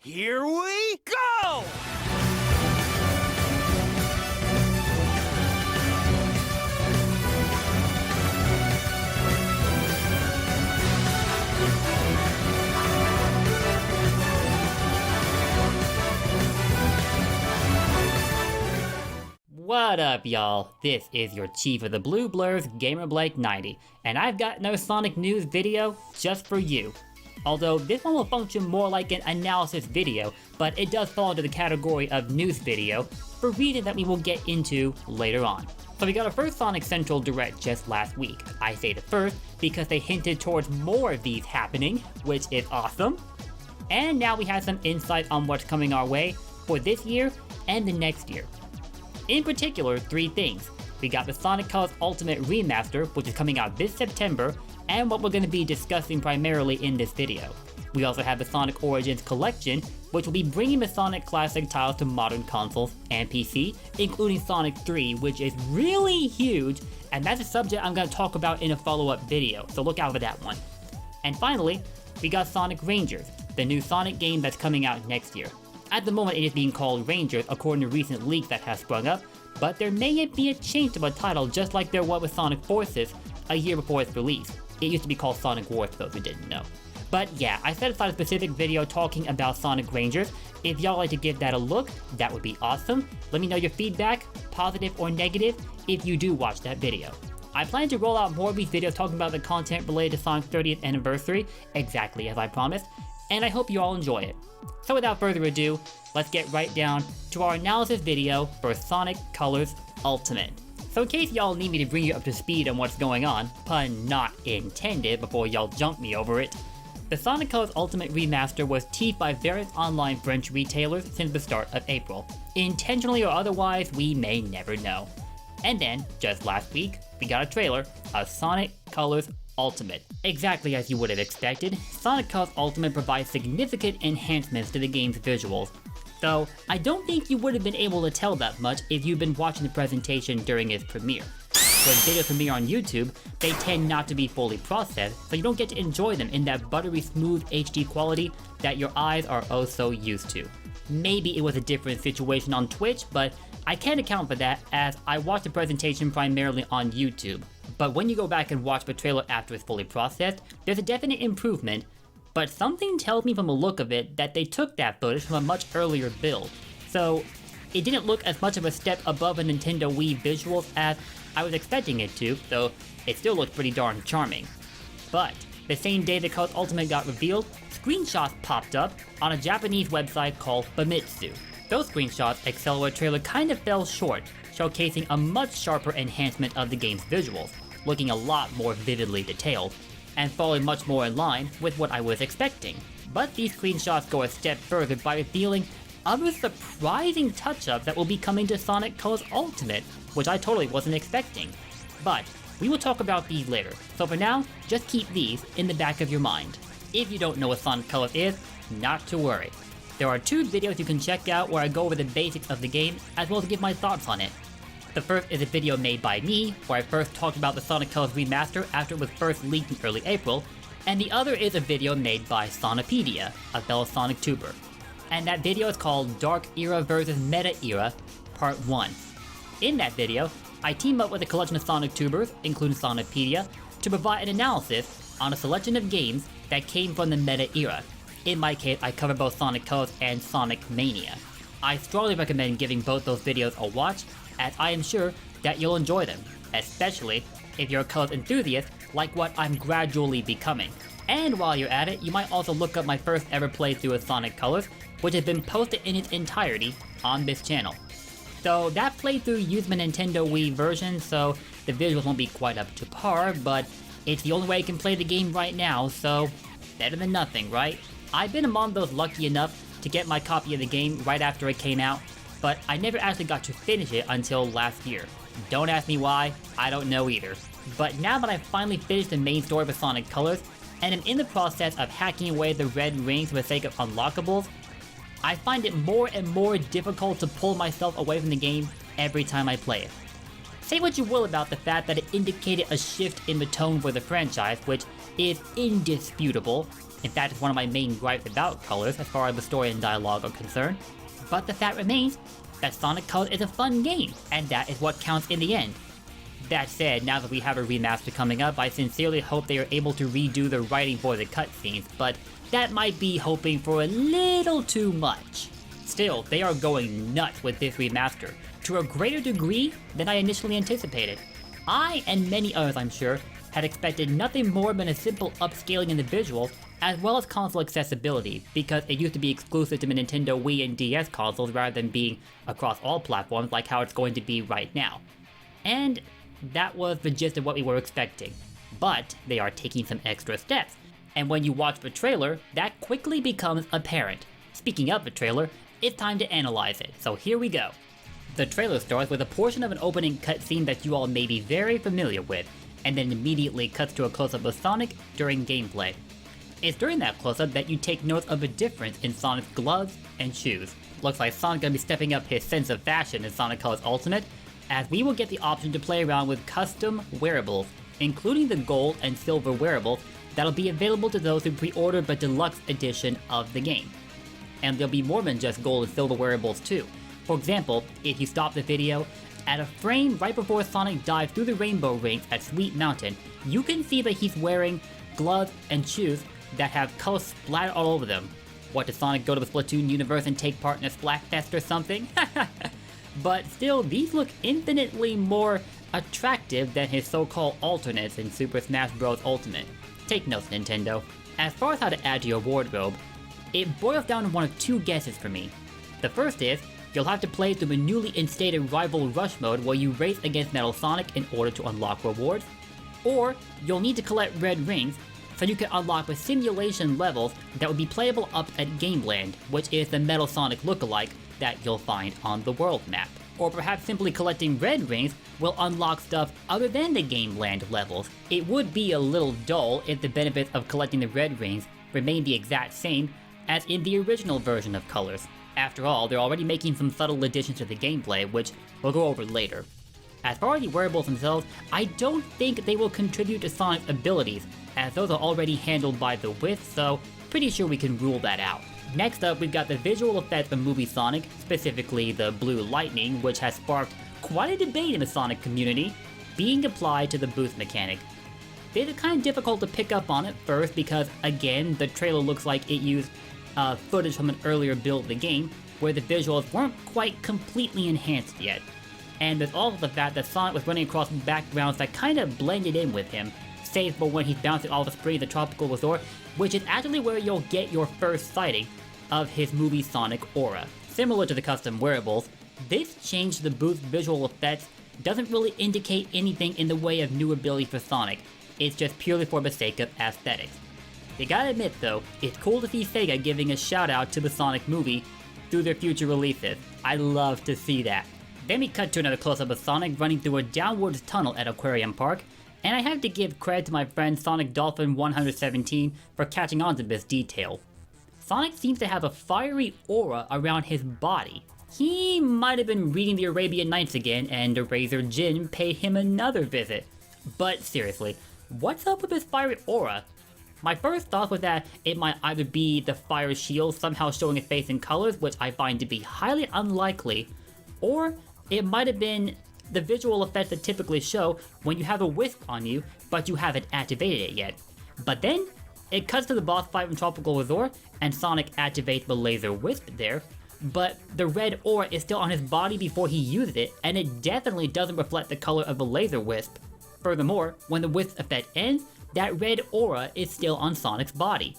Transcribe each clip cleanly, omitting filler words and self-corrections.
Here we go! What up, y'all? This is your Chief of the Blue Blurs, GamerBlake90, and I've got no Sonic news video just for you. Although this one will function more like an analysis video, but it does fall into the category of news video for reasons that we will get into later on. So we got our first Sonic Central Direct just last week. I say the first because they hinted towards more of these happening, which is awesome. And now we have some insight on what's coming our way for this year and the next year. In particular, three things. We got the Sonic Colors Ultimate Remaster, which is coming out this September, and what we're going to be discussing primarily in this video. We also have the Sonic Origins Collection, which will be bringing the Sonic Classic titles to modern consoles and PC, including Sonic 3, which is really huge, and that's a subject I'm going to talk about in a follow-up video, so look out for that one. And finally, we got Sonic Rangers, the new Sonic game that's coming out next year. At the moment, it is being called Rangers according to recent leaks that have sprung up, but there may yet be a change to the title just like there was with Sonic Forces a year before its release. It used to be called Sonic Wars for those who didn't know. But yeah, I set aside a specific video talking about Sonic Rangers. If y'all like to give that a look, that would be awesome. Let me know your feedback, positive or negative, if you do watch that video. I plan to roll out more of these videos talking about the content related to Sonic's 30th anniversary, exactly as I promised, and I hope you all enjoy it. So without further ado, let's get right down to our analysis video for Sonic Colors Ultimate. So in case y'all need me to bring you up to speed on what's going on, pun not intended before y'all jump me over it, the Sonic Colors Ultimate Remaster was teased by various online French retailers since the start of April. Intentionally or otherwise, we may never know. And then, just last week, we got a trailer of Sonic Colors Ultimate. Exactly as you would have expected, Sonic Colors Ultimate provides significant enhancements to the game's visuals. Though, I don't think you would have been able to tell that much if you've been watching the presentation during its premiere. When videos premiere on YouTube, they tend not to be fully processed, so you don't get to enjoy them in that buttery smooth HD quality that your eyes are oh so used to. Maybe it was a different situation on Twitch, but I can't account for that as I watched the presentation primarily on YouTube. But when you go back and watch the trailer after it's fully processed, there's a definite improvement, but something tells me from the look of it that they took that footage from a much earlier build. So it didn't look as much of a step above a Nintendo Wii visuals as I was expecting it to, though it still looked pretty darn charming. But the same day the Colors Ultimate got revealed, screenshots popped up on a Japanese website called Famitsu. Those screenshots excel where the trailer kind of fell short, showcasing a much sharper enhancement of the game's visuals, looking a lot more vividly detailed, and falling much more in line with what I was expecting. But these screenshots go a step further by revealing other surprising touch-ups that will be coming to Sonic Colors Ultimate, which I totally wasn't expecting. But we will talk about these later, so for now, just keep these in the back of your mind. If you don't know what Sonic Colors is, not to worry. There are two videos you can check out where I go over the basics of the game, as well as give my thoughts on it. The first is a video made by me, where I first talked about the Sonic Colors Remaster after it was first leaked in early April, and the other is a video made by Sonipedia, a fellow Sonic tuber. And that video is called Dark Era vs. Meta Era, Part 1. In that video, I team up with a collection of Sonic tubers, including Sonipedia, to provide an analysis on a selection of games that came from the Meta Era. In my case, I cover both Sonic Colors and Sonic Mania. I strongly recommend giving both those videos a watch, as I am sure that you'll enjoy them, especially if you're a Colors enthusiast like what I'm gradually becoming. And while you're at it, you might also look up my first ever playthrough of Sonic Colors, which has been posted in its entirety on this channel. So that playthrough used my Nintendo Wii version, so the visuals won't be quite up to par, but it's the only way I can play the game right now, so better than nothing, right? I've been among those lucky enough to get my copy of the game right after it came out, but I never actually got to finish it until last year. Don't ask me why, I don't know either. But now that I've finally finished the main story of Sonic Colors, and am in the process of hacking away the red rings for the sake of unlockables, I find it more and more difficult to pull myself away from the game every time I play it. Say what you will about the fact that it indicated a shift in the tone for the franchise, which is indisputable, In fact, it's one of my main gripes about Colors as far as the story and dialogue are concerned. But the fact remains that Sonic Colors is a fun game, and that is what counts in the end. That said, now that we have a remaster coming up, I sincerely hope they are able to redo the writing for the cutscenes, but that might be hoping for a little too much. Still, they are going nuts with this remaster, to a greater degree than I initially anticipated. I, and many others I'm sure, had expected nothing more than a simple upscaling in the visuals, as well as console accessibility, because it used to be exclusive to the Nintendo Wii and DS consoles rather than being across all platforms like how it's going to be right now. And that was the gist of what we were expecting. But they are taking some extra steps, and when you watch the trailer, that quickly becomes apparent. Speaking of the trailer, it's time to analyze it, so here we go. The trailer starts with a portion of an opening cutscene that you all may be very familiar with, and then immediately cuts to a close-up of Sonic during gameplay. It's during that close-up that you take note of a difference in Sonic's gloves and shoes. Looks like Sonic's gonna be stepping up his sense of fashion in Sonic Colors Ultimate, as we will get the option to play around with custom wearables, including the gold and silver wearables that'll be available to those who pre-order the deluxe edition of the game. And there'll be more than just gold and silver wearables too. For example, if you stop the video, at a frame right before Sonic dives through the rainbow rings at Sweet Mountain, you can see that he's wearing gloves and shoes that have color splattered all over them. What, does Sonic go to the Splatoon universe and take part in a Splatfest or something? But still, these look infinitely more attractive than his so-called alternates in Super Smash Bros. Ultimate. Take notes, Nintendo. As far as how to add to your wardrobe, it boils down to one of two guesses for me. The first is, you'll have to play through the newly instated Rival Rush mode where you race against Metal Sonic in order to unlock rewards, or you'll need to collect red rings so you can unlock the simulation levels that will be playable up at Gameland, which is the Metal Sonic lookalike that you'll find on the world map. Or perhaps simply collecting red rings will unlock stuff other than the Gameland levels. It would be a little dull if the benefits of collecting the red rings remain the exact same as in the original version of Colors. After all, they're already making some subtle additions to the gameplay, which we'll go over later. As far as the wearables themselves, I don't think they will contribute to Sonic's abilities, as those are already handled by the Wisp, so pretty sure we can rule that out. Next up, we've got the visual effects of movie Sonic, specifically the blue lightning, which has sparked quite a debate in the Sonic community, being applied to the boost mechanic. It's kind of difficult to pick up on at first because, again, the trailer looks like it used footage from an earlier build of the game, where the visuals weren't quite completely enhanced yet. And there's also the fact that Sonic was running across backgrounds that kind of blended in with him, save for when he's bouncing off the spring of the tropical resort, which is actually where you'll get your first sighting of his movie Sonic aura. Similar to the custom wearables, this change to the boost visual effects doesn't really indicate anything in the way of new ability for Sonic, it's just purely for the sake of aesthetics. You gotta admit though, it's cool to see Sega giving a shout out to the Sonic movie through their future releases. I love to see that. Then we cut to another close-up of Sonic running through a downwards tunnel at Aquarium Park, and I have to give credit to my friend Sonic Dolphin 117 for catching on to this detail. Sonic seems to have a fiery aura around his body. He might have been reading the Arabian Nights again, and the Razor Jinn paid him another visit. But seriously, what's up with this fiery aura? My first thought was that it might either be the fire shield somehow showing his face in colors, which I find to be highly unlikely, or it might have been the visual effects that typically show when you have a Wisp on you, but you haven't activated it yet. But then, it cuts to the boss fight in Tropical Resort, and Sonic activates the Laser Wisp there, but the red aura is still on his body before he used it, and it definitely doesn't reflect the color of the Laser Wisp. Furthermore, when the Wisp effect ends, that red aura is still on Sonic's body.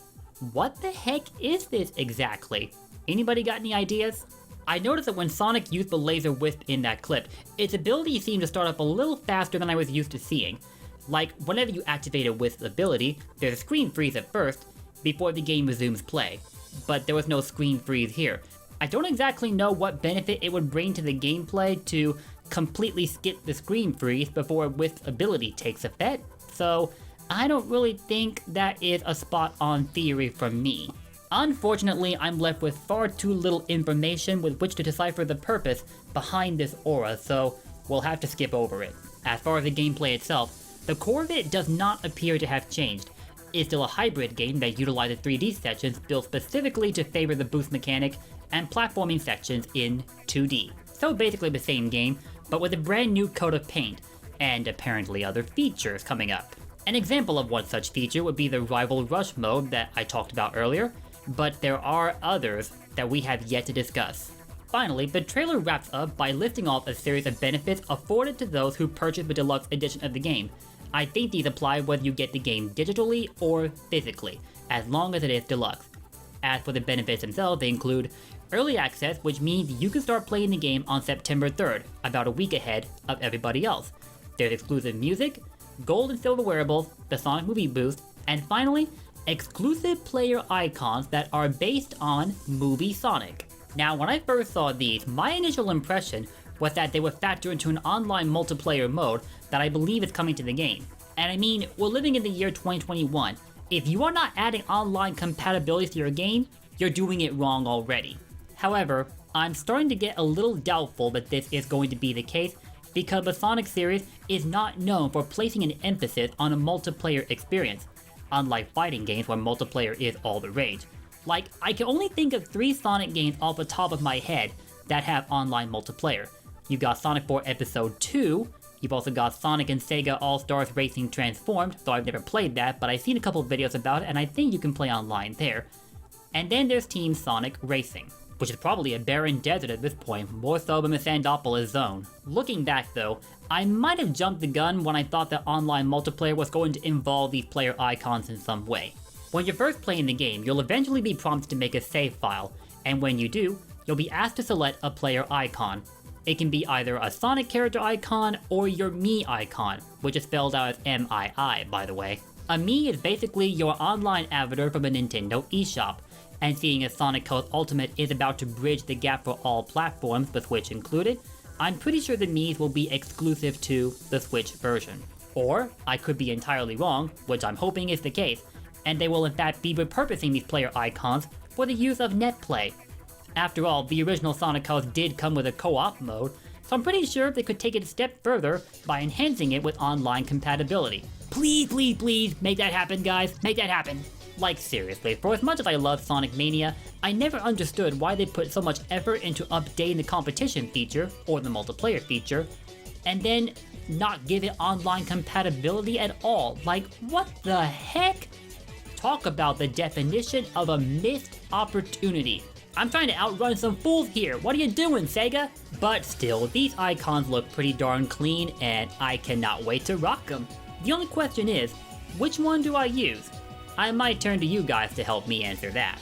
What the heck is this exactly? Anybody got any ideas? I noticed that when Sonic used the Laser Wisp in that clip, its ability seemed to start up a little faster than I was used to seeing. Like, whenever you activate a Wisp's ability, there's a screen freeze at first, before the game resumes play. But there was no screen freeze here. I don't exactly know what benefit it would bring to the gameplay to completely skip the screen freeze before Wisp's ability takes effect, so I don't really think that is a spot on theory for me. Unfortunately, I'm left with far too little information with which to decipher the purpose behind this aura, so we'll have to skip over it. As far as the gameplay itself, the core of it does not appear to have changed. is still a hybrid game that utilizes 3D sections built specifically to favor the boost mechanic and platforming sections in 2D. So basically the same game, but with a brand new coat of paint, and apparently other features coming up. An example of one such feature would be the Rival Rush mode that I talked about earlier, but there are others that we have yet to discuss. Finally, the trailer wraps up by listing off a series of benefits afforded to those who purchase the deluxe edition of the game. I think these apply whether you get the game digitally or physically, as long as it is deluxe. As for the benefits themselves, they include early access, which means you can start playing the game on September 3rd, about a week ahead of everybody else. There's exclusive music, gold and silver wearables, the Sonic Movie Boost, and finally, exclusive player icons that are based on Movie Sonic. Now, when I first saw these, my initial impression was that they would factor into an online multiplayer mode that I believe is coming to the game. And I mean, we're living in the year 2021. If you are not adding online compatibility to your game, you're doing it wrong already. However, I'm starting to get a little doubtful that this is going to be the case because the Sonic series is not known for placing an emphasis on a multiplayer experience, unlike fighting games where multiplayer is all the rage. Like, I can only think of 3 Sonic games off the top of my head that have online multiplayer. You've got Sonic 4 Episode 2, you've also got Sonic and Sega All-Stars Racing Transformed, though I've never played that, but I've seen a couple of videos about it and I think you can play online there. And then there's Team Sonic Racing, which is probably a barren desert at this point, more so than the Sandopolis zone. Looking back though, I might have jumped the gun when I thought that online multiplayer was going to involve these player icons in some way. When you're first playing the game, you'll eventually be prompted to make a save file, and when you do, you'll be asked to select a player icon. It can be either a Sonic character icon or your Mii icon, which is spelled out as M-I-I, by the way. A Mii is basically your online avatar from a Nintendo eShop, and seeing as Sonic Colors Ultimate is about to bridge the gap for all platforms, the Switch included, I'm pretty sure the Miis will be exclusive to the Switch version. Or, I could be entirely wrong, which I'm hoping is the case, and they will in fact be repurposing these player icons for the use of netplay. After all, the original Sonic Colors did come with a co-op mode, so I'm pretty sure they could take it a step further by enhancing it with online compatibility. Please, please, please, make that happen, guys, make that happen. Like seriously, for as much as I love Sonic Mania, I never understood why they put so much effort into updating the competition feature, or the multiplayer feature, and then not give it online compatibility at all. Like, what the heck? Talk about the definition of a missed opportunity. I'm trying to outrun some fools here, what are you doing, Sega? But still, these icons look pretty darn clean, and I cannot wait to rock them. The only question is, which one do I use? I might turn to you guys to help me answer that.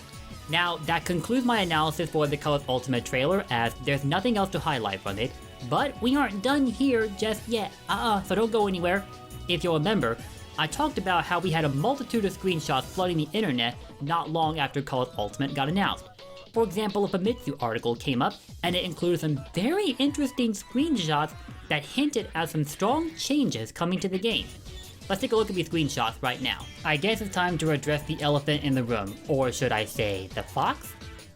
Now, that concludes my analysis for the Colors Ultimate trailer, as there's nothing else to highlight from it, but we aren't done here just yet, so don't go anywhere. If you'll remember, I talked about how we had a multitude of screenshots flooding the internet not long after Colors Ultimate got announced. For example, a Famitsu article came up, and it included some very interesting screenshots that hinted at some strong changes coming to the game. Let's take a look at these screenshots right now. I guess it's time to address the elephant in the room, or should I say, the fox?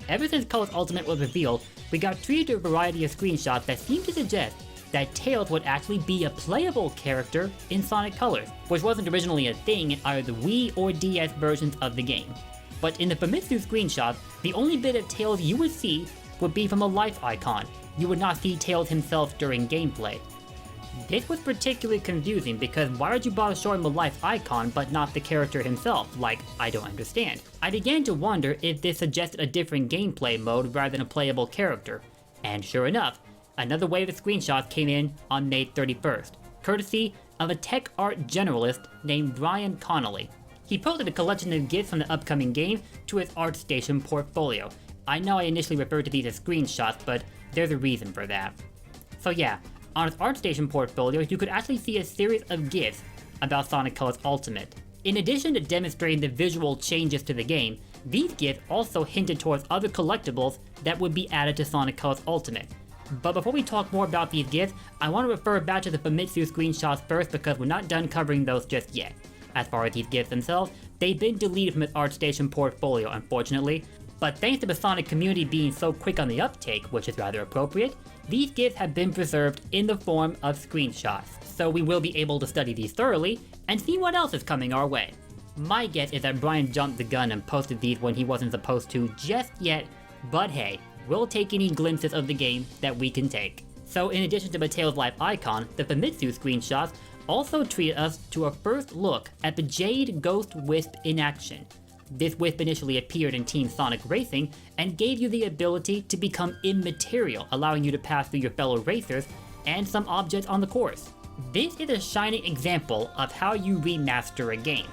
Ever since Colors Ultimate was revealed, we got treated to a variety of screenshots that seem to suggest that Tails would actually be a playable character in Sonic Colors, which wasn't originally a thing in either the Wii or DS versions of the game. But in the Famitsu screenshot, the only bit of Tails you would see would be from a life icon. You would not see Tails himself during gameplay. This was particularly confusing because why would you bother showing the life icon but not the character himself? Like, I don't understand. I began to wonder if this suggested a different gameplay mode rather than a playable character. And sure enough, another wave of screenshots came in on May 31st, courtesy of a tech art generalist named Brian Connolly. He posted a collection of GIFs from the upcoming game to his ArtStation portfolio. I know I initially referred to these as screenshots, but there's a reason for that. So yeah, on his ArtStation portfolio, you could actually see a series of GIFs about Sonic Colors Ultimate. In addition to demonstrating the visual changes to the game, these GIFs also hinted towards other collectibles that would be added to Sonic Colors Ultimate. But before we talk more about these GIFs, I want to refer back to the Famitsu screenshots first because we're not done covering those just yet. As far as these GIFs themselves, they've been deleted from his ArtStation portfolio, unfortunately, but thanks to the Sonic community being so quick on the uptake, which is rather appropriate, these GIFs have been preserved in the form of screenshots, so we will be able to study these thoroughly and see what else is coming our way. My guess is that Brian jumped the gun and posted these when he wasn't supposed to just yet, but hey, we'll take any glimpses of the game that we can take. So in addition to Mateo's life icon, the Famitsu screenshots also treated us to a first look at the Jade Ghost Wisp in action. This Wisp initially appeared in Team Sonic Racing and gave you the ability to become immaterial, allowing you to pass through your fellow racers and some objects on the course. This is a shining example of how you remaster a game.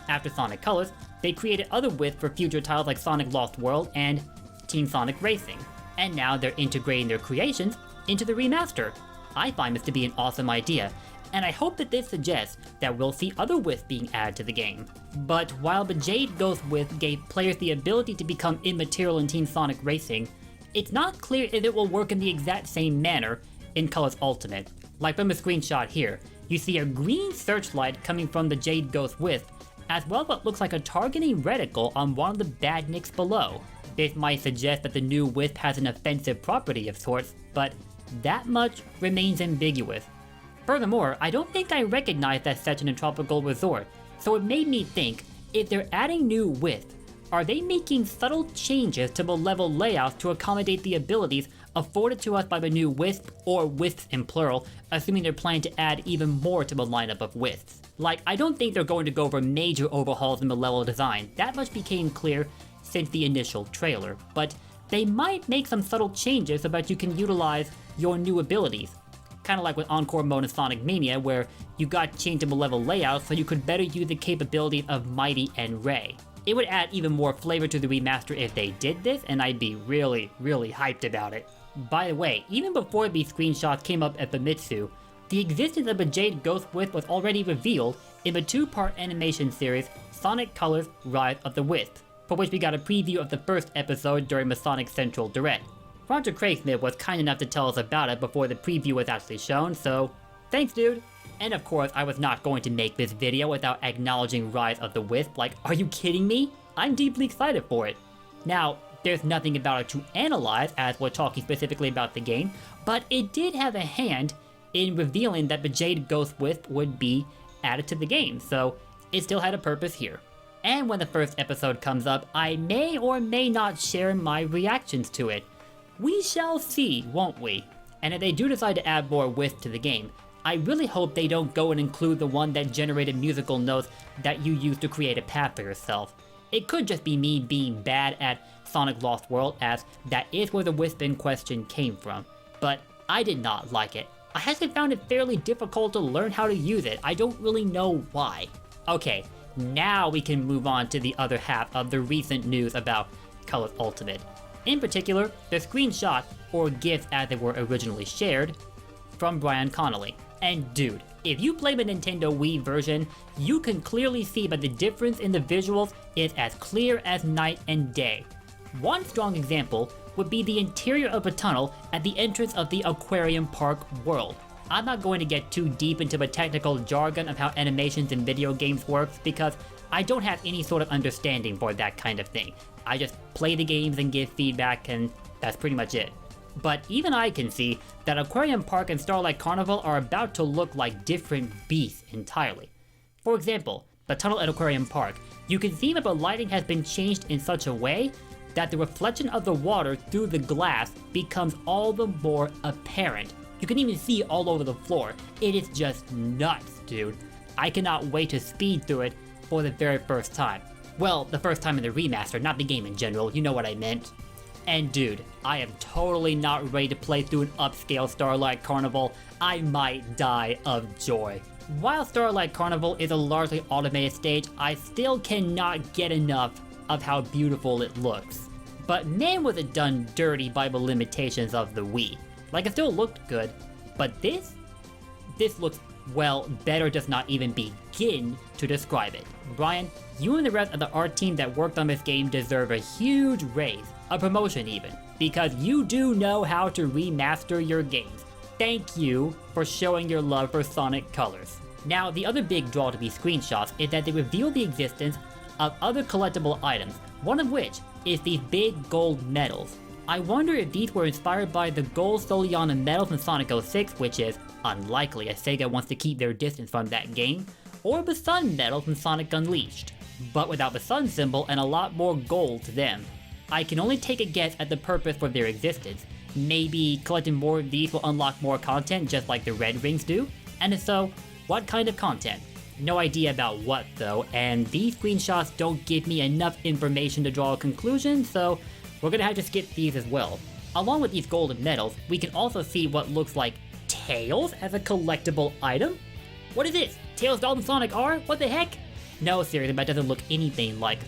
After Sonic Colors, they created other Wisps for future titles like Sonic Lost World and Team Sonic Racing, and now they're integrating their creations into the remaster. I find this to be an awesome idea, and I hope that this suggests that we'll see other Wisps being added to the game. But while the Jade Ghost Wisp gave players the ability to become immaterial in Team Sonic Racing, it's not clear if it will work in the exact same manner in Colors Ultimate. Like from the screenshot here, you see a green searchlight coming from the Jade Ghost Wisp, as well as what looks like a targeting reticle on one of the badniks below. This might suggest that the new Wisp has an offensive property of sorts, but that much remains ambiguous. Furthermore, I don't think I recognized that section in Tropical Resort, so it made me think, if they're adding new Wisps, are they making subtle changes to the level layout to accommodate the abilities afforded to us by the new Wisp, or Wisps in plural, assuming they're planning to add even more to the lineup of Wisps. Like, I don't think they're going to go for major overhauls in the level design, that much became clear since the initial trailer, but they might make some subtle changes so that you can utilize your new abilities. Kinda like with Encore Mode in Sonic Mania, where you got changeable level layouts so you could better use the capabilities of Mighty and Ray. It would add even more flavor to the remaster if they did this, and I'd be really hyped about it. By the way, even before these screenshots came up at Famitsu, the existence of a Jade Ghost Wisp was already revealed in the two-part animation series Sonic Colors Rise of the Wisp, for which we got a preview of the first episode during the Sonic Central Direct. Roger Craig-Smith was kind enough to tell us about it before the preview was actually shown, so thanks dude! And of course, I was not going to make this video without acknowledging Rise of the Wisp. Like, are you kidding me? I'm deeply excited for it. Now, there's nothing about it to analyze as we're talking specifically about the game, but it did have a hand in revealing that the Jade Ghost Wisp would be added to the game, so it still had a purpose here. And when the first episode comes up, I may or may not share my reactions to it. We shall see, won't we? And if they do decide to add more Wisp to the game, I really hope they don't go and include the one that generated musical notes that you used to create a path for yourself. It could just be me being bad at Sonic Lost World, as that is where the Wisp in question came from. But I did not like it. I actually found it fairly difficult to learn how to use it. I don't really know why. Okay, now we can move on to the other half of the recent news about Colors Ultimate. In particular, the screenshot, or GIFs as they were originally shared, from Brian Connolly. And dude, if you play the Nintendo Wii version, you can clearly see that the difference in the visuals is as clear as night and day. One strong example would be the interior of a tunnel at the entrance of the Aquarium Park world. I'm not going to get too deep into the technical jargon of how animations in video games works because I don't have any sort of understanding for that kind of thing. I just play the games and give feedback, and that's pretty much it. But even I can see that Aquarium Park and Starlight Carnival are about to look like different beasts entirely. For example, the tunnel at Aquarium Park, you can see that the lighting has been changed in such a way that the reflection of the water through the glass becomes all the more apparent. You can even see all over the floor. It is just nuts, dude. I cannot wait to speed through it for the very first time. Well, the first time in the remaster, not the game in general, you know what I meant. And dude, I am totally not ready to play through an upscale Starlight Carnival. I might die of joy. While Starlight Carnival is a largely automated stage, I still cannot get enough of how beautiful it looks. But man, was it done dirty by the limitations of the Wii. Like, it still looked good, but this looks, well, better does not even begin to describe it. Brian, you and the rest of the art team that worked on this game deserve a huge raise, a promotion even, because you do know how to remaster your games. Thank you for showing your love for Sonic Colors. Now, the other big draw to these screenshots is that they reveal the existence of other collectible items, one of which is these big gold medals. I wonder if these were inspired by the gold Soliana medals in Sonic 06, which is unlikely as Sega wants to keep their distance from that game, or the Sun medals in Sonic Unleashed. but without the sun symbol and a lot more gold to them. I can only take a guess at the purpose for their existence. Maybe collecting more of these will unlock more content just like the red rings do? And if so, what kind of content? No idea about what though, and these screenshots don't give me enough information to draw a conclusion, so we're gonna have to skip these as well. Along with these golden medals, we can also see what looks like tails as a collectible item? What is this? Tails doll and Sonic R? What the heck? No, seriously, that doesn't look anything like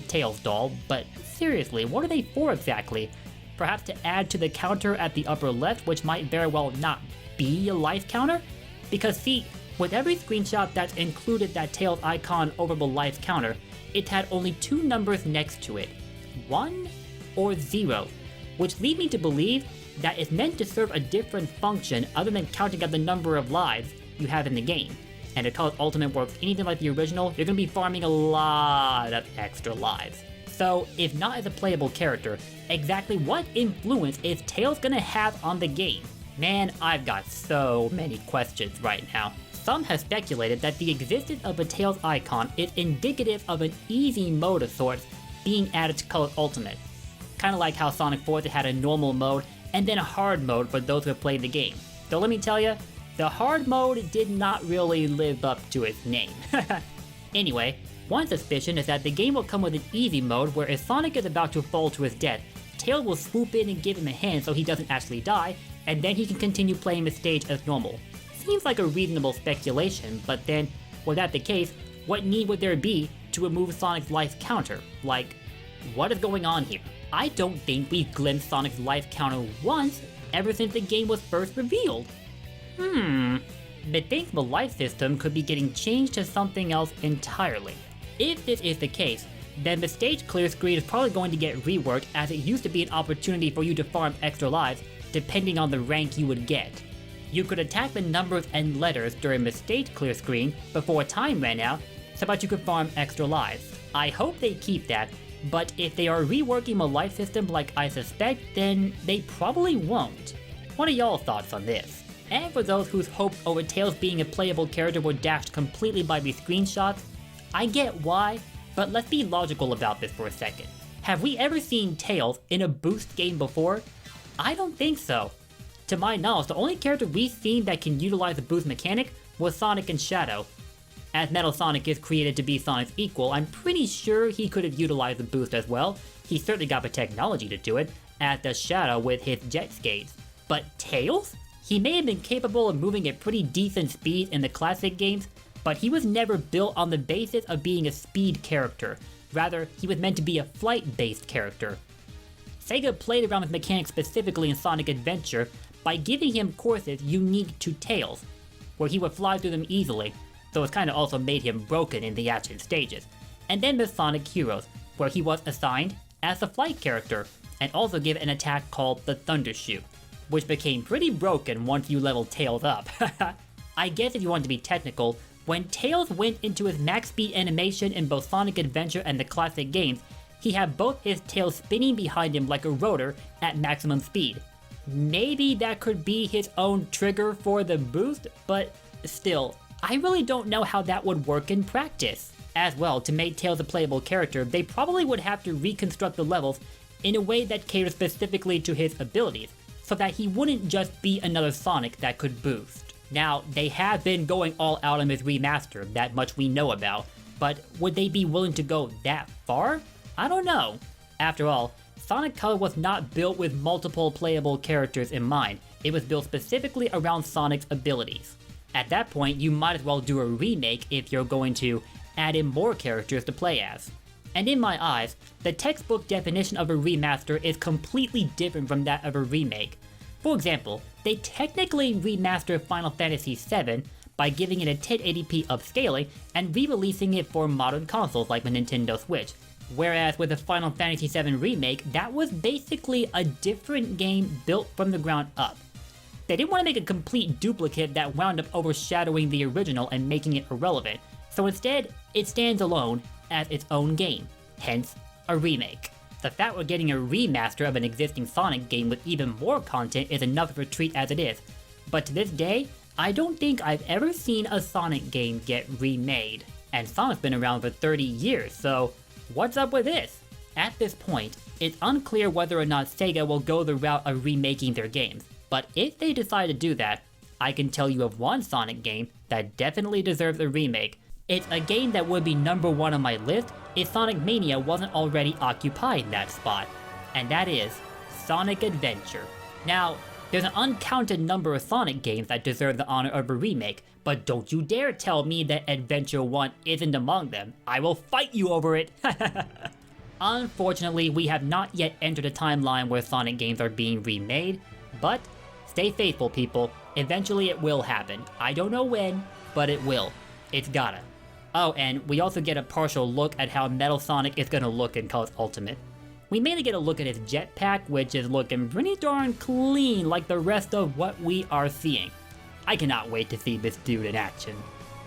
Tails doll, but seriously, what are they for exactly? Perhaps to add to the counter at the upper left, which might very well not be a life counter? Because see, with every screenshot that's included that Tails icon over the life counter, it had only 2 numbers next to it, 1 or 0, which lead me to believe that it's meant to serve a different function other than counting up the number of lives you have in the game. And because Ultimate works anything like the original, you're going to be farming a lot of extra lives. So, if not as a playable character, exactly what influence is Tails going to have on the game? Man, I've got so many questions right now. Some have speculated that the existence of a Tails icon is indicative of an easy mode of sorts being added to Color Ultimate. Kinda like how Sonic Forza had a normal mode and then a hard mode for those who have played the game. Though let me tell you, the hard mode did not really live up to its name. Anyway, one suspicion is that the game will come with an easy mode where if Sonic is about to fall to his death, Tails will swoop in and give him a hand so he doesn't actually die, and then he can continue playing the stage as normal. Seems like a reasonable speculation, but then, were that the case, what need would there be to remove Sonic's life counter? Like, what is going on here? I don't think we've glimpsed Sonic's life counter once ever since the game was first revealed. But think the life system could be getting changed to something else entirely. If this is the case, then the stage clear screen is probably going to get reworked, as it used to be an opportunity for you to farm extra lives depending on the rank you would get. You could attack the numbers and letters during the stage clear screen before time ran out, so that you could farm extra lives. I hope they keep that, but if they are reworking the life system like I suspect, then they probably won't. What are y'all's thoughts on this? And for those whose hopes over Tails being a playable character were dashed completely by these screenshots, I get why, but let's be logical about this for a second. Have we ever seen Tails in a boost game before? I don't think so. To my knowledge, the only character we've seen that can utilize the boost mechanic was Sonic and Shadow. As Metal Sonic is created to be Sonic's equal, I'm pretty sure he could have utilized the boost as well. He certainly got the technology to do it, as does Shadow with his jet skates. But Tails? He may have been capable of moving at pretty decent speed in the classic games, but he was never built on the basis of being a speed character. Rather, he was meant to be a flight-based character. Sega played around with mechanics specifically in Sonic Adventure by giving him courses unique to Tails, where he would fly through them easily, so it kinda also made him broken in the action stages. And then there's Sonic Heroes, where he was assigned as a flight character, and also given an attack called the Thunder Shoot, which became pretty broken once you leveled Tails up. I guess if you want to be technical, when Tails went into his max speed animation in both Sonic Adventure and the classic games, he had both his tail spinning behind him like a rotor at maximum speed. Maybe that could be his own trigger for the boost, but still, I really don't know how that would work in practice. As well, to make Tails a playable character, they probably would have to reconstruct the levels in a way that caters specifically to his abilities, so that he wouldn't just be another Sonic that could boost. Now, they have been going all out on this remaster, that much we know about, but would they be willing to go that far? I don't know. After all, Sonic Color was not built with multiple playable characters in mind, it was built specifically around Sonic's abilities. At that point, you might as well do a remake if you're going to add in more characters to play as. And in my eyes, the textbook definition of a remaster is completely different from that of a remake. For example, they technically remastered Final Fantasy VII by giving it a 1080p upscaling and re-releasing it for modern consoles like the Nintendo Switch. Whereas with the Final Fantasy VII Remake, that was basically a different game built from the ground up. They didn't want to make a complete duplicate that wound up overshadowing the original and making it irrelevant, so instead, it stands alone as its own game, hence a remake. The fact we're getting a remaster of an existing Sonic game with even more content is enough of a treat as it is, but to this day, I don't think I've ever seen a Sonic game get remade. and Sonic's been around for 30 years, so what's up with this? At this point, it's unclear whether or not Sega will go the route of remaking their games, but if they decide to do that, I can tell you of one Sonic game that definitely deserves a remake. It's a game that would be #1 on my list if Sonic Mania wasn't already occupying that spot, and that is Sonic Adventure. Now, there's an uncounted number of Sonic games that deserve the honor of a remake, but don't you dare tell me that Adventure 1 isn't among them. I will fight you over it! Unfortunately, we have not yet entered a timeline where Sonic games are being remade, but stay faithful, people. Eventually it will happen. I don't know when, but it will. It's gotta. Oh, and we also get a partial look at how Metal Sonic is gonna look in Colors Ultimate. We mainly get a look at his jetpack, which is looking pretty darn clean like the rest of what we are seeing. I cannot wait to see this dude in action.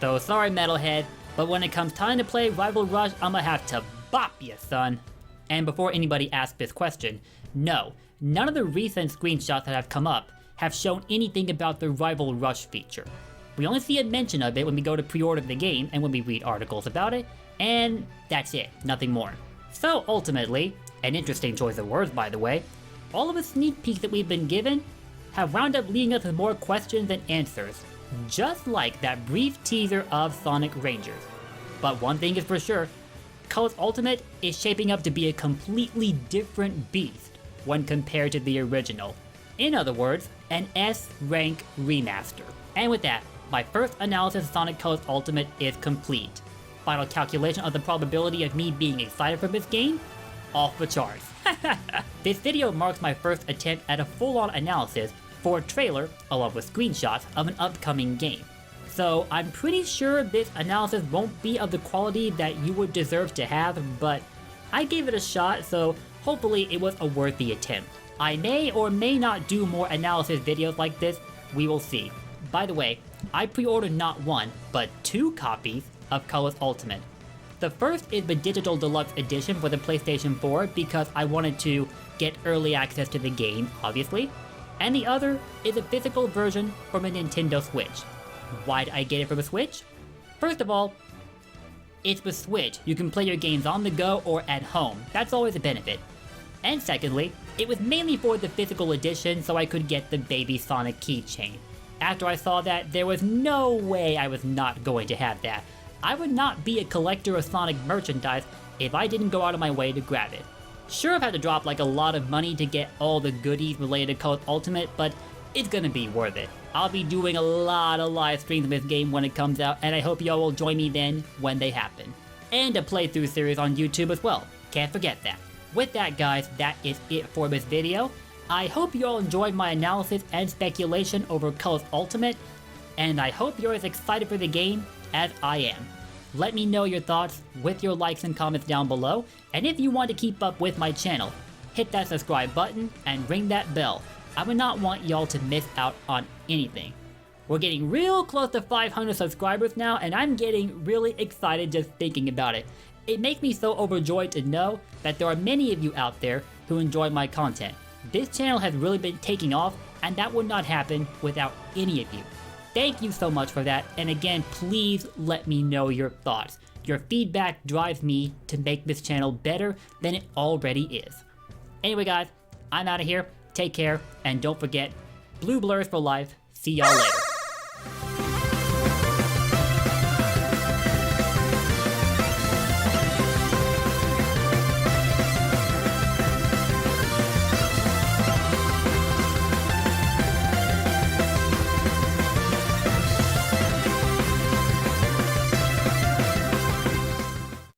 So sorry Metalhead, but when it comes time to play Rival Rush, I'ma have to bop ya, son. And before anybody asks this question, no, none of the recent screenshots that have come up have shown anything about the Rival Rush feature. We only see a mention of it when we go to pre-order the game and when we read articles about it, and that's it, nothing more. So ultimately, an interesting choice of words by the way, all of the sneak peeks that we've been given have wound up leading us with more questions than answers, just like that brief teaser of Sonic Rangers. But one thing is for sure, Colors Ultimate is shaping up to be a completely different beast when compared to the original. In other words, an S-rank remaster. And with that, my first analysis of Sonic Colors Ultimate is complete. Final calculation of the probability of me being excited for this game? Off the charts. This video marks my first attempt at a full-on analysis for a trailer along with screenshots of an upcoming game. So I'm pretty sure this analysis won't be of the quality that you would deserve to have, but I gave it a shot, so hopefully it was a worthy attempt. I may or may not do more analysis videos like this, we will see. By the way, I pre-ordered not one, but 2 copies of Colors Ultimate. The first is the Digital Deluxe Edition for the PlayStation 4 because I wanted to get early access to the game, obviously. And the other is a physical version for the Nintendo Switch. Why did I get it for the Switch? First of all, it's the Switch. You can play your games on the go or at home. That's always a benefit. And secondly, it was mainly for the physical edition so I could get the Baby Sonic keychain. After I saw that, there was no way I was not going to have that. I would not be a collector of Sonic merchandise if I didn't go out of my way to grab it. Sure, I've had to drop like a lot of money to get all the goodies related to Colors Ultimate, but it's gonna be worth it. I'll be doing a lot of live streams of this game when it comes out, and I hope y'all will join me then when they happen. And a playthrough series on YouTube as well. Can't forget that. With that guys, that is it for this video. I hope you all enjoyed my analysis and speculation over Colors Ultimate, and I hope you're as excited for the game as I am. Let me know your thoughts with your likes and comments down below, and if you want to keep up with my channel, hit that subscribe button and ring that bell. I would not want y'all to miss out on anything. We're getting real close to 500 subscribers now, and I'm getting really excited just thinking about it. It makes me so overjoyed to know that there are many of you out there who enjoy my content. This channel has really been taking off, and that would not happen without any of you. Thank you so much for that, and again, please let me know your thoughts. Your feedback drives me to make this channel better than it already is. Anyway guys, I'm out of here, take care, and don't forget, blue blurs for life, see y'all later.